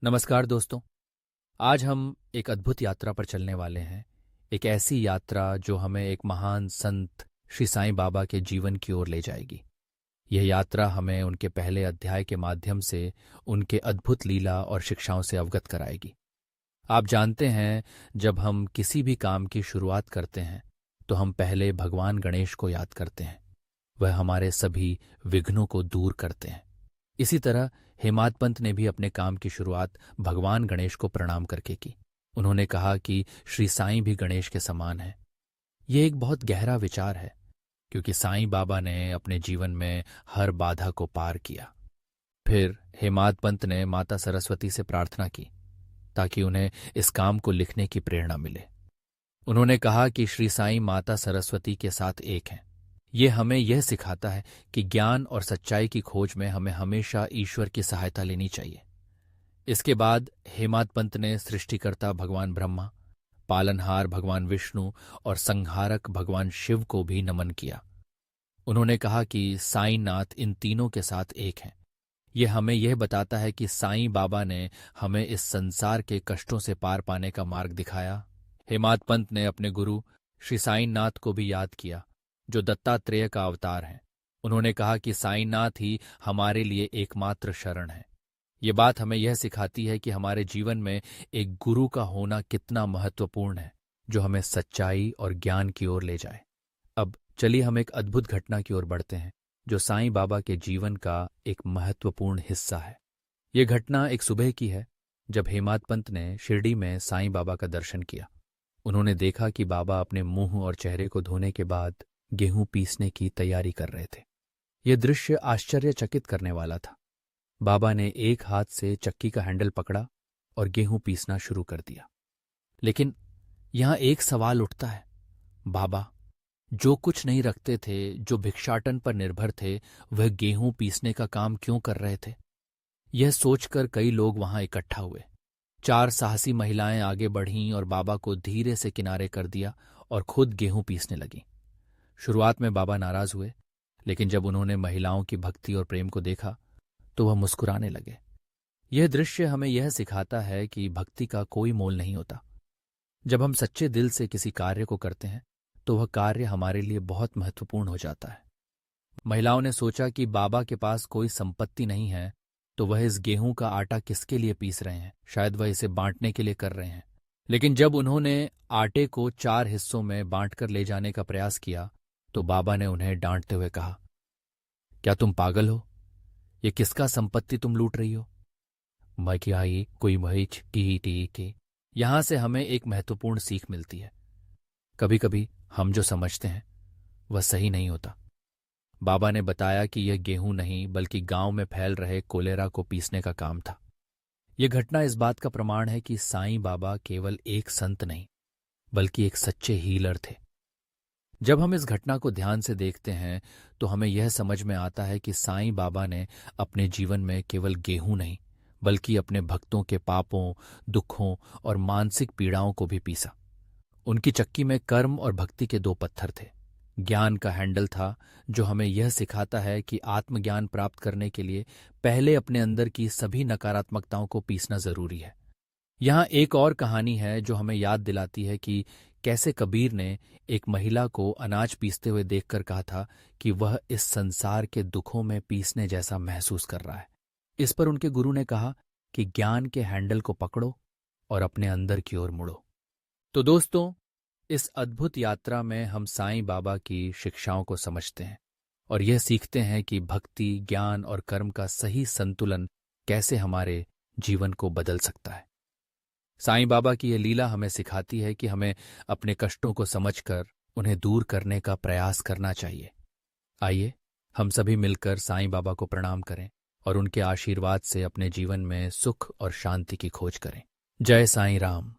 नमस्कार दोस्तों। आज हम एक अद्भुत यात्रा पर चलने वाले हैं। एक ऐसी यात्रा जो हमें एक महान संत श्री साईं बाबा के जीवन की ओर ले जाएगी। यह यात्रा हमें उनके पहले अध्याय के माध्यम से उनके अद्भुत लीला और शिक्षाओं से अवगत कराएगी। आप जानते हैं, जब हम किसी भी काम की शुरुआत करते हैं तो हम पहले भगवान गणेश को याद करते हैं। वह हमारे सभी विघ्नों को दूर करते हैं। इसी तरह हेमाद पंत ने भी अपने काम की शुरुआत भगवान गणेश को प्रणाम करके की। उन्होंने कहा कि श्री साईं भी गणेश के समान हैं। ये एक बहुत गहरा विचार है, क्योंकि साईं बाबा ने अपने जीवन में हर बाधा को पार किया। फिर हेमाद पंत ने माता सरस्वती से प्रार्थना की ताकि उन्हें इस काम को लिखने की प्रेरणा मिले। उन्होंने कहा कि श्री साईं माता सरस्वती के साथ एक हैं। ये हमें यह सिखाता है कि ज्ञान और सच्चाई की खोज में हमें हमेशा ईश्वर की सहायता लेनी चाहिए। इसके बाद हेमाद पंत ने सृष्टिकर्ता भगवान ब्रह्मा, पालनहार भगवान विष्णु और संहारक भगवान शिव को भी नमन किया। उन्होंने कहा कि साईं नाथ इन तीनों के साथ एक हैं। यह हमें यह बताता है कि साईं बाबा ने हमें इस संसार के कष्टों से पार पाने का मार्ग दिखाया। हेमाद पंत ने अपने गुरु श्री साईं नाथ को भी याद किया, जो दत्तात्रेय का अवतार हैं। उन्होंने कहा कि साईंनाथ ही हमारे लिए एकमात्र शरण है। ये बात हमें यह सिखाती है कि हमारे जीवन में एक गुरु का होना कितना महत्वपूर्ण है, जो हमें सच्चाई और ज्ञान की ओर ले जाए। अब चलिए हम एक अद्भुत घटना की ओर बढ़ते हैं, जो साईं बाबा के जीवन का एक महत्वपूर्ण हिस्सा है। ये घटना एक सुबह की है, जब हेमाद पंत ने शिरडी में साईं बाबा का दर्शन किया। उन्होंने देखा कि बाबा अपने मुंह और चेहरे को धोने के बाद गेहूं पीसने की तैयारी कर रहे थे। यह दृश्य आश्चर्यचकित करने वाला था। बाबा ने एक हाथ से चक्की का हैंडल पकड़ा और गेहूं पीसना शुरू कर दिया। लेकिन यहां एक सवाल उठता है, बाबा जो कुछ नहीं रखते थे, जो भिक्षाटन पर निर्भर थे, वह गेहूं पीसने का काम क्यों कर रहे थे? यह सोचकर कई लोग वहां इकट्ठा हुए। 4 साहसी महिलाएं आगे बढ़ीं और बाबा को धीरे से किनारे कर दिया और खुद गेहूं पीसने लगीं। शुरुआत में बाबा नाराज हुए, लेकिन जब उन्होंने महिलाओं की भक्ति और प्रेम को देखा तो वह मुस्कुराने लगे। यह दृश्य हमें यह सिखाता है कि भक्ति का कोई मोल नहीं होता। जब हम सच्चे दिल से किसी कार्य को करते हैं तो वह कार्य हमारे लिए बहुत महत्वपूर्ण हो जाता है। महिलाओं ने सोचा कि बाबा के पास कोई संपत्ति नहीं है, तो वह इस गेहूं का आटा किसके लिए पीस रहे हैं? शायद वह इसे बांटने के लिए कर रहे हैं। लेकिन जब उन्होंने आटे को 4 हिस्सों में बांटकर ले जाने का प्रयास किया तो बाबा ने उन्हें डांटते हुए कहा, क्या तुम पागल हो? ये किसका संपत्ति तुम लूट रही हो? मैं क्या ये कोई महीच की। यहां से हमें एक महत्वपूर्ण सीख मिलती है। कभी कभी हम जो समझते हैं वह सही नहीं होता। बाबा ने बताया कि यह गेहूं नहीं बल्कि गांव में फैल रहे कोलेरा को पीसने का काम था। यह घटना इस बात का प्रमाण है कि साईं बाबा केवल एक संत नहीं बल्कि एक सच्चे हीलर थे। जब हम इस घटना को ध्यान से देखते हैं तो हमें यह समझ में आता है कि साईं बाबा ने अपने जीवन में केवल गेहूं नहीं बल्कि अपने भक्तों के पापों, दुखों और मानसिक पीड़ाओं को भी पीसा। उनकी चक्की में कर्म और भक्ति के 2 पत्थर थे। ज्ञान का हैंडल था, जो हमें यह सिखाता है कि आत्मज्ञान प्राप्त करने के लिए पहले अपने अंदर की सभी नकारात्मकताओं को पीसना जरूरी है। यहाँ एक और कहानी है जो हमें याद दिलाती है कि कैसे कबीर ने एक महिला को अनाज पीसते हुए देखकर कहा था कि वह इस संसार के दुखों में पीसने जैसा महसूस कर रहा है। इस पर उनके गुरु ने कहा कि ज्ञान के हैंडल को पकड़ो और अपने अंदर की ओर मुड़ो। तो दोस्तों, इस अद्भुत यात्रा में हम साईं बाबा की शिक्षाओं को समझते हैं और यह सीखते हैं कि भक्ति, ज्ञान और कर्म का सही संतुलन कैसे हमारे जीवन को बदल सकता है। साईं बाबा की यह लीला हमें सिखाती है कि हमें अपने कष्टों को समझकर उन्हें दूर करने का प्रयास करना चाहिए। आइए हम सभी मिलकर साईं बाबा को प्रणाम करें और उनके आशीर्वाद से अपने जीवन में सुख और शांति की खोज करें। जय साईं राम।